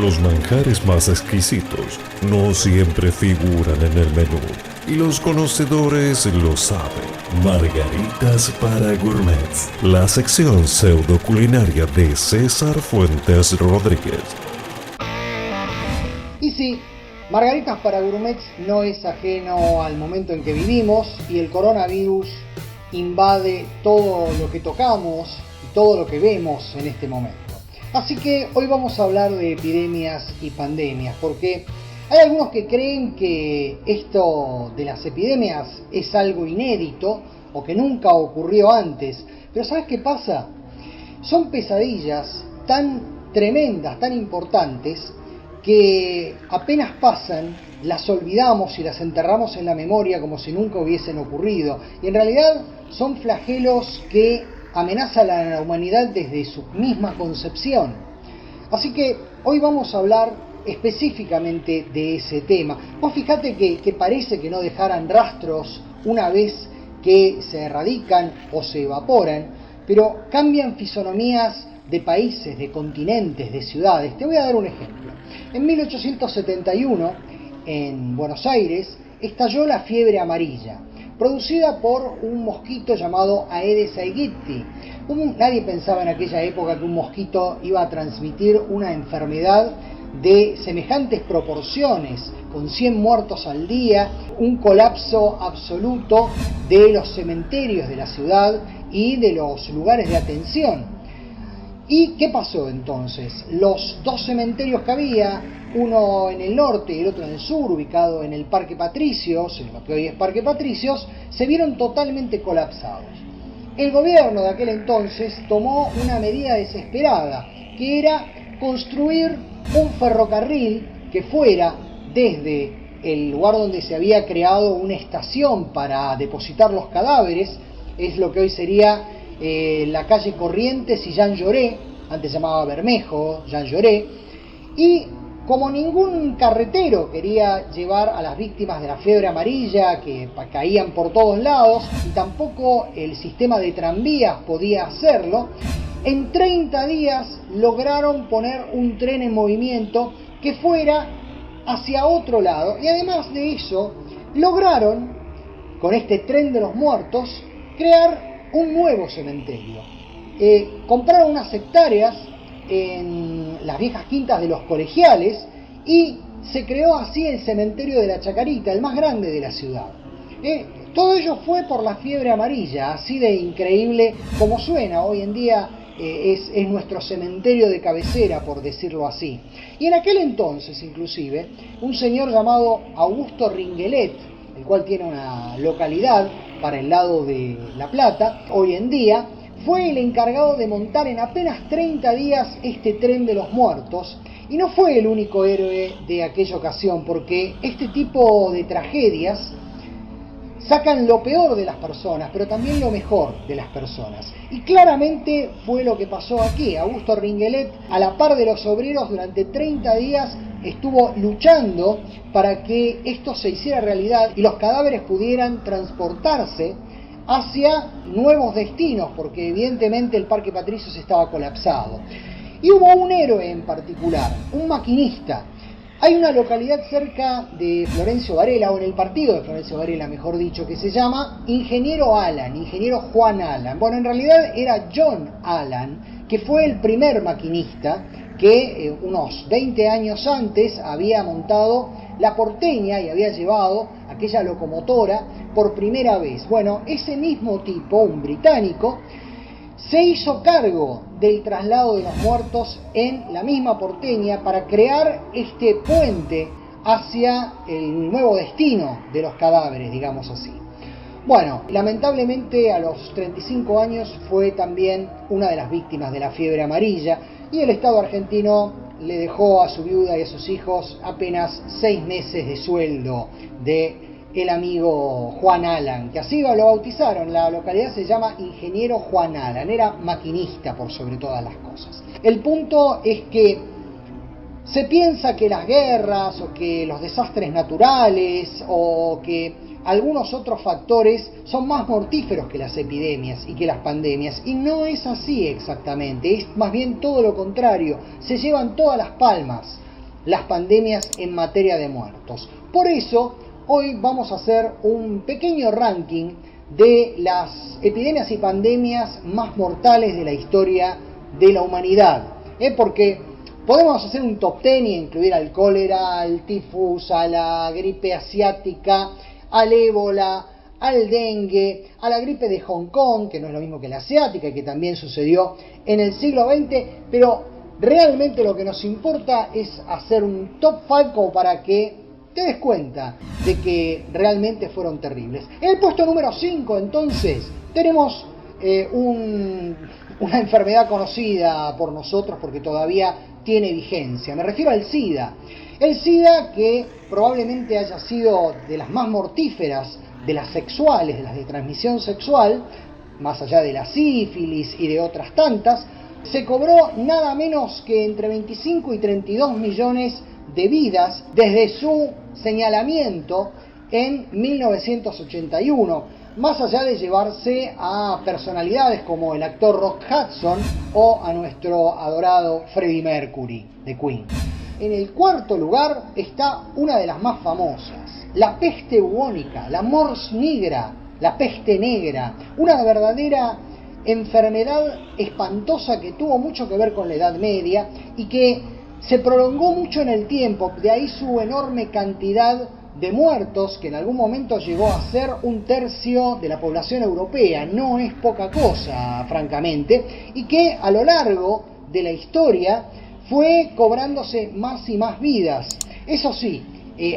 Los manjares más exquisitos no siempre figuran en el menú, y los conocedores lo saben. Margaritas para gourmets, la sección pseudo culinaria de César Fuentes Rodríguez. Y sí, Margaritas para Gourmets no es ajeno al momento en que vivimos y el coronavirus invade todo lo que tocamos y todo lo que vemos en este momento. Así que hoy vamos a hablar de epidemias y pandemias, porque hay algunos que creen que esto de las epidemias es algo inédito o que nunca ocurrió antes. Pero ¿sabes qué pasa? Son pesadillas tan tremendas, tan importantes, que apenas pasan, las olvidamos y las enterramos en la memoria como si nunca hubiesen ocurrido. Y en realidad son flagelos que amenazan a la humanidad desde su misma concepción. Así que hoy vamos a hablar específicamente de ese tema. Vos fijate que parece que no dejaran rastros una vez que se erradican o se evaporan, pero cambian fisonomías de países, de continentes, de ciudades. Te voy a dar un ejemplo. En 1871, en Buenos Aires, estalló la fiebre amarilla, producida por un mosquito llamado Aedes aegypti. Nadie pensaba en aquella época que un mosquito iba a transmitir una enfermedad de semejantes proporciones, con 100 muertos al día, un colapso absoluto de los cementerios de la ciudad y de los lugares de atención. ¿Y qué pasó entonces? Los dos cementerios que había, uno en el norte y el otro en el sur, ubicado en el Parque Patricios, en lo que hoy es Parque Patricios, se vieron totalmente colapsados. El gobierno de aquel entonces tomó una medida desesperada, que era construir un ferrocarril que fuera desde el lugar donde se había creado una estación para depositar los cadáveres, es lo que hoy sería la calle Corrientes y Jean Lloré, antes se llamaba Bermejo, Jean Lloré, y como ningún carretero quería llevar a las víctimas de la fiebre amarilla que caían por todos lados, y tampoco el sistema de tranvías podía hacerlo, en 30 días lograron poner un tren en movimiento que fuera hacia otro lado, y además de eso lograron, con este tren de los muertos, crear un nuevo cementerio. Compraron unas hectáreas en las viejas quintas de los colegiales y se creó así el cementerio de la Chacarita, el más grande de la ciudad. Todo ello fue por la fiebre amarilla, así de increíble como suena. Hoy en día es nuestro cementerio de cabecera, por decirlo así. Y en aquel entonces, inclusive, un señor llamado Augusto Ringuelet, el cual tiene una localidad para el lado de La Plata, hoy en día, fue el encargado de montar en apenas 30 días este tren de los muertos, y no fue el único héroe de aquella ocasión, porque este tipo de tragedias sacan lo peor de las personas, pero también lo mejor de las personas. Y claramente fue lo que pasó aquí. Augusto Ringuelet, a la par de los obreros, durante 30 días estuvo luchando para que esto se hiciera realidad y los cadáveres pudieran transportarse hacia nuevos destinos, porque evidentemente el Parque Patricios estaba colapsado. Y hubo un héroe en particular, un maquinista. Hay una localidad cerca de Florencio Varela, o en el partido de Florencio Varela, mejor dicho, que se llama Ingeniero Allan, Ingeniero Juan Allan. Bueno, en realidad era John Allan, que fue el primer maquinista que unos 20 años antes había montado la Porteña y había llevado aquella locomotora por primera vez. Bueno, ese mismo tipo, un británico, se hizo cargo del traslado de los muertos en la misma Porteña para crear este puente hacia el nuevo destino de los cadáveres, digamos así. Bueno, lamentablemente a los 35 años fue también una de las víctimas de la fiebre amarilla y el Estado argentino le dejó a su viuda y a sus hijos apenas 6 meses de sueldo de el amigo Juan Allan, que así lo bautizaron. La localidad se llama Ingeniero Juan Allan, era maquinista por sobre todas las cosas. El punto es que se piensa que las guerras o que los desastres naturales o que algunos otros factores son más mortíferos que las epidemias y que las pandemias, y no es así exactamente, es más bien todo lo contrario, se llevan todas las palmas. las pandemias en materia de muertos. Por eso, hoy vamos a hacer un pequeño ranking de las epidemias y pandemias más mortales de la historia de la humanidad. Porque podemos hacer un top 10 y incluir al cólera, al tifus, a la gripe asiática, al ébola, al dengue, a la gripe de Hong Kong, que no es lo mismo que la asiática y que también sucedió en el siglo XX, pero realmente lo que nos importa es hacer un top 5 como para que te des cuenta de que realmente fueron terribles. En el puesto número 5, entonces, tenemos una enfermedad conocida por nosotros porque todavía tiene vigencia. Me refiero al SIDA. El SIDA, que probablemente haya sido de las más mortíferas de las sexuales, de las de transmisión sexual, más allá de la sífilis y de otras tantas, se cobró nada menos que entre 25 y 32 millones de vidas desde su señalamiento en 1981, más allá de llevarse a personalidades como el actor Rock Hudson o a nuestro adorado Freddie Mercury de Queen. En el cuarto lugar está una de las más famosas, la peste bubónica, la mors nigra, la peste negra, una verdadera enfermedad espantosa que tuvo mucho que ver con la Edad Media y que se prolongó mucho en el tiempo, de ahí su enorme cantidad de muertos, que en algún momento llegó a ser 1/3 de la población europea. No es poca cosa, francamente, y que a lo largo de la historia fue cobrándose más y más vidas. Eso sí,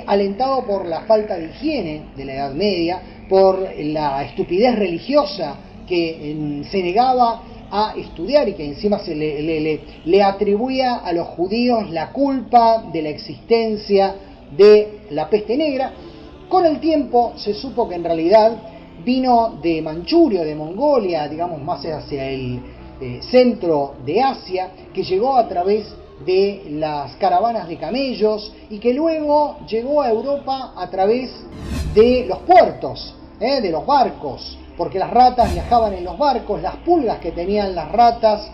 alentado por la falta de higiene de la Edad Media, por la estupidez religiosa que se negaba a estudiar y que encima se le atribuía a los judíos la culpa de la existencia de la peste negra. Con el tiempo se supo que en realidad vino de Manchuria, de Mongolia, digamos más hacia el centro de Asia, que llegó a través de las caravanas de camellos y que luego llegó a Europa a través de los puertos, de los barcos, porque las ratas viajaban en los barcos, las pulgas que tenían las ratas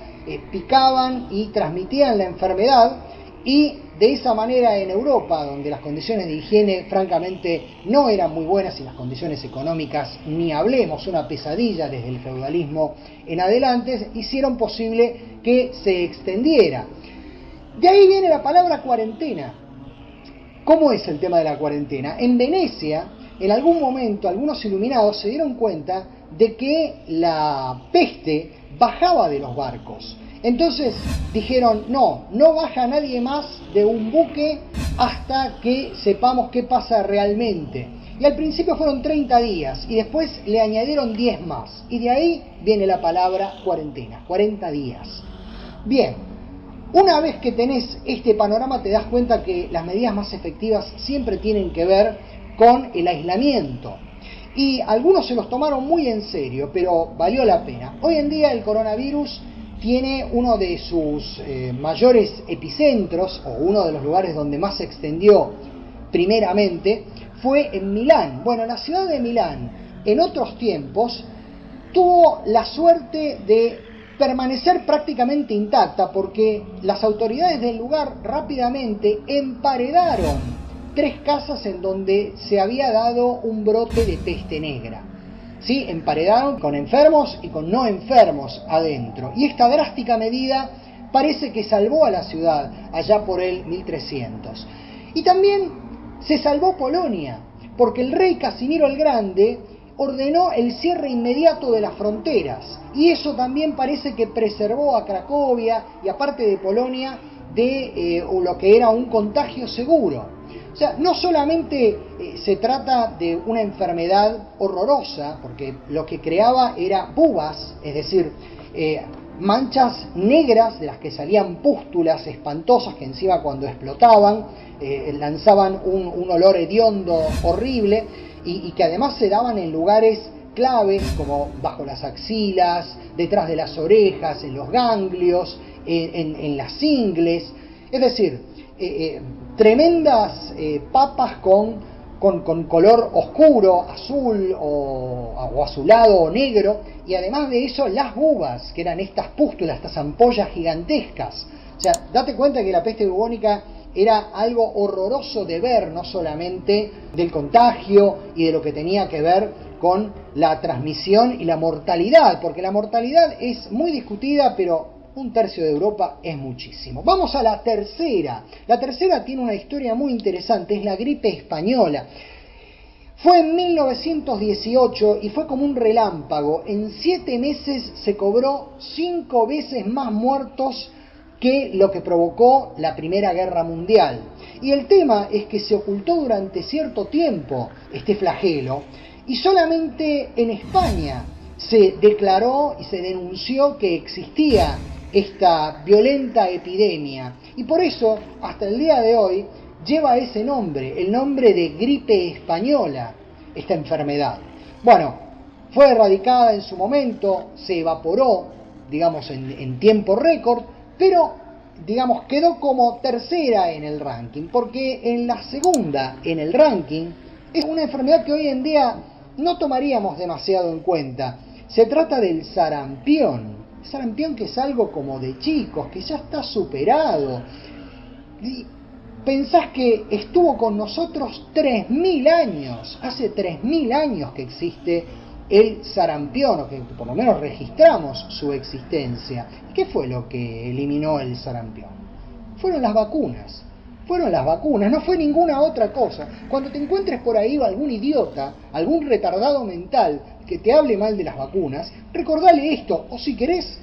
picaban y transmitían la enfermedad, y de esa manera en Europa, donde las condiciones de higiene francamente no eran muy buenas y las condiciones económicas ni hablemos, una pesadilla desde el feudalismo en adelante, hicieron posible que se extendiera. De ahí viene la palabra cuarentena. ¿Cómo es el tema de la cuarentena? En Venecia, en algún momento, algunos iluminados se dieron cuenta de que la peste bajaba de los barcos. Entonces dijeron, no baja nadie más de un buque hasta que sepamos qué pasa realmente. Y al principio fueron 30 días y después le añadieron 10 más. Y de ahí viene la palabra cuarentena, 40 días. Bien, una vez que tenés este panorama te das cuenta que las medidas más efectivas siempre tienen que ver con el aislamiento. Y algunos se los tomaron muy en serio, pero valió la pena. Hoy en día el coronavirus tiene uno de sus mayores epicentros, o uno de los lugares donde más se extendió primeramente, fue en Milán. Bueno, la ciudad de Milán, en otros tiempos, tuvo la suerte de permanecer prácticamente intacta, porque las autoridades del lugar rápidamente emparedaron 3 casas en donde se había dado un brote de peste negra. ¿Sí? Emparedaron con enfermos y con no enfermos adentro. Y esta drástica medida parece que salvó a la ciudad allá por el 1300. Y también se salvó Polonia, porque el rey Casimiro el Grande ordenó el cierre inmediato de las fronteras. Y eso también parece que preservó a Cracovia y a parte de Polonia de lo que era un contagio seguro. O sea, no solamente se trata de una enfermedad horrorosa, porque lo que creaba era bubas, es decir, manchas negras de las que salían pústulas espantosas que encima cuando explotaban lanzaban un olor hediondo horrible y que además se daban en lugares claves como bajo las axilas, detrás de las orejas, en los ganglios, en las ingles, es decir, tremendas papas con color oscuro, azul o azulado o negro, y además de eso las bubas, que eran estas pústulas, estas ampollas gigantescas. O sea, date cuenta que la peste bubónica era algo horroroso de ver, no solamente del contagio y de lo que tenía que ver con la transmisión y la mortalidad, porque la mortalidad es muy discutida, pero 1/3 de Europa es muchísimo. Vamos a la tercera. La tercera tiene una historia muy interesante, es la gripe española. Fue en 1918 y fue como un relámpago. En 7 meses se cobró 5 veces más muertos que lo que provocó la Primera Guerra Mundial. Y el tema es que se ocultó durante cierto tiempo este flagelo y solamente en España se declaró y se denunció que existía esta violenta epidemia. Y por eso, hasta el día de hoy, lleva ese nombre, el nombre de gripe española, esta enfermedad. Bueno, fue erradicada en su momento, se evaporó, digamos, en tiempo récord, pero, digamos, quedó como tercera en el ranking, porque en la segunda en el ranking es una enfermedad que hoy en día no tomaríamos demasiado en cuenta. Se trata del sarampión. Sarampión, que es algo como de chicos, que ya está superado. Y pensás que estuvo con nosotros 3.000 años, hace 3.000 años que existe el sarampión, o que por lo menos registramos su existencia. ¿Qué fue lo que eliminó el sarampión? Fueron las vacunas. No fue ninguna otra cosa. Cuando te encuentres por ahí algún idiota, algún retardado mental que te hable mal de las vacunas, recordale esto, o si querés,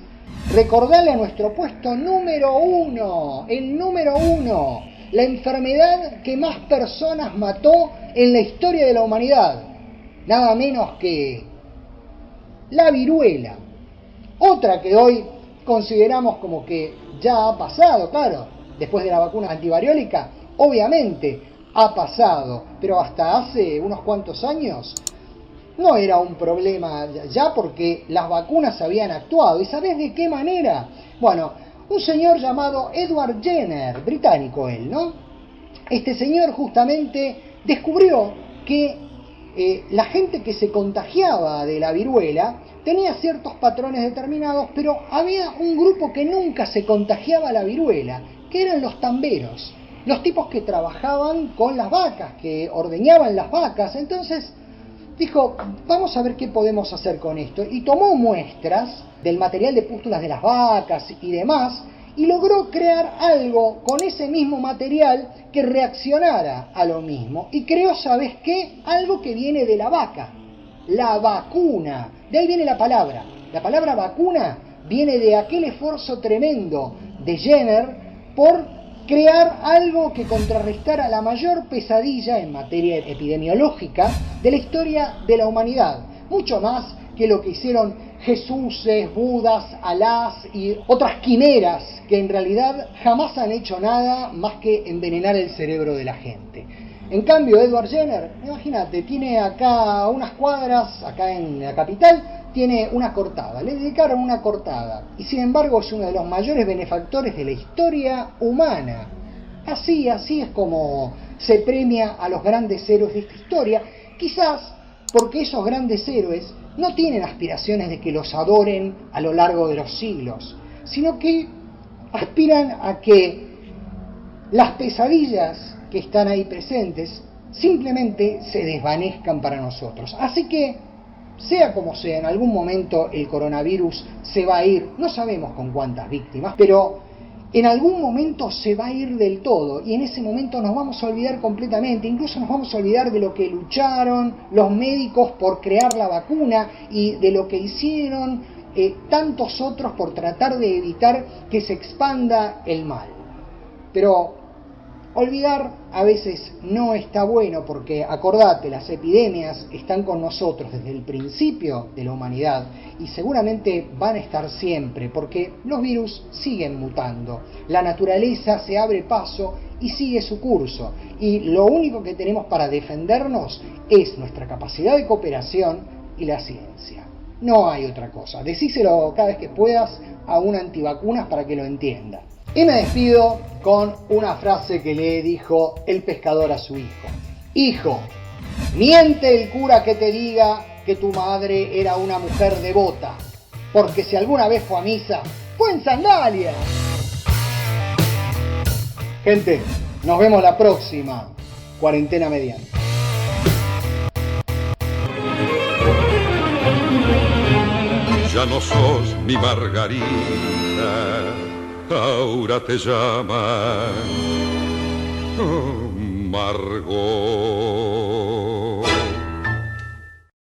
recordale a nuestro puesto número 1, el número 1, la enfermedad que más personas mató en la historia de la humanidad, nada menos que la viruela. Otra que hoy consideramos como que ya ha pasado, claro, después de la vacuna antivariólica, obviamente ha pasado, pero hasta hace unos cuantos años no era un problema ya, porque las vacunas habían actuado. ¿Y sabés de qué manera? Bueno, un señor llamado Edward Jenner, británico él, ¿no? Este señor justamente descubrió que la gente que se contagiaba de la viruela tenía ciertos patrones determinados, pero había un grupo que nunca se contagiaba la viruela, que eran los tamberos, los tipos que trabajaban con las vacas, que ordeñaban las vacas. Entonces dijo, vamos a ver qué podemos hacer con esto, y tomó muestras del material de pústulas de las vacas y demás, y logró crear algo con ese mismo material que reaccionara a lo mismo, y creó, ¿sabes qué? Algo que viene de la vaca, la vacuna. De ahí viene la palabra vacuna viene de aquel esfuerzo tremendo de Jenner por crear algo que contrarrestara la mayor pesadilla en materia epidemiológica de la historia de la humanidad, mucho más que lo que hicieron Jesuses, Budas, Alás y otras quimeras que en realidad jamás han hecho nada más que envenenar el cerebro de la gente. En cambio, Edward Jenner, imagínate, tiene acá a unas cuadras, acá en la capital, tiene una cortada, le dedicaron una cortada, y sin embargo es uno de los mayores benefactores de la historia humana. Así es como se premia a los grandes héroes de esta historia, quizás porque esos grandes héroes no tienen aspiraciones de que los adoren a lo largo de los siglos, sino que aspiran a que las pesadillas que están ahí presentes simplemente se desvanezcan para nosotros. Así que, sea como sea, en algún momento el coronavirus se va a ir, no sabemos con cuántas víctimas, pero en algún momento se va a ir del todo, y en ese momento nos vamos a olvidar completamente, incluso nos vamos a olvidar de lo que lucharon los médicos por crear la vacuna y de lo que hicieron tantos otros por tratar de evitar que se expanda el mal. Pero olvidar a veces no está bueno, porque acordate, las epidemias están con nosotros desde el principio de la humanidad y seguramente van a estar siempre, porque los virus siguen mutando, la naturaleza se abre paso y sigue su curso, y lo único que tenemos para defendernos es nuestra capacidad de cooperación y la ciencia. No hay otra cosa. Decíselo cada vez que puedas a un antivacunas para que lo entienda. Y me despido con una frase que le dijo el pescador a su hijo. Hijo, miente el cura que te diga que tu madre era una mujer devota, porque si alguna vez fue a misa, fue en sandalias. Gente, Nos vemos la próxima cuarentena mediante. Ya no sos mi Margarita, ahora te llaman Margot.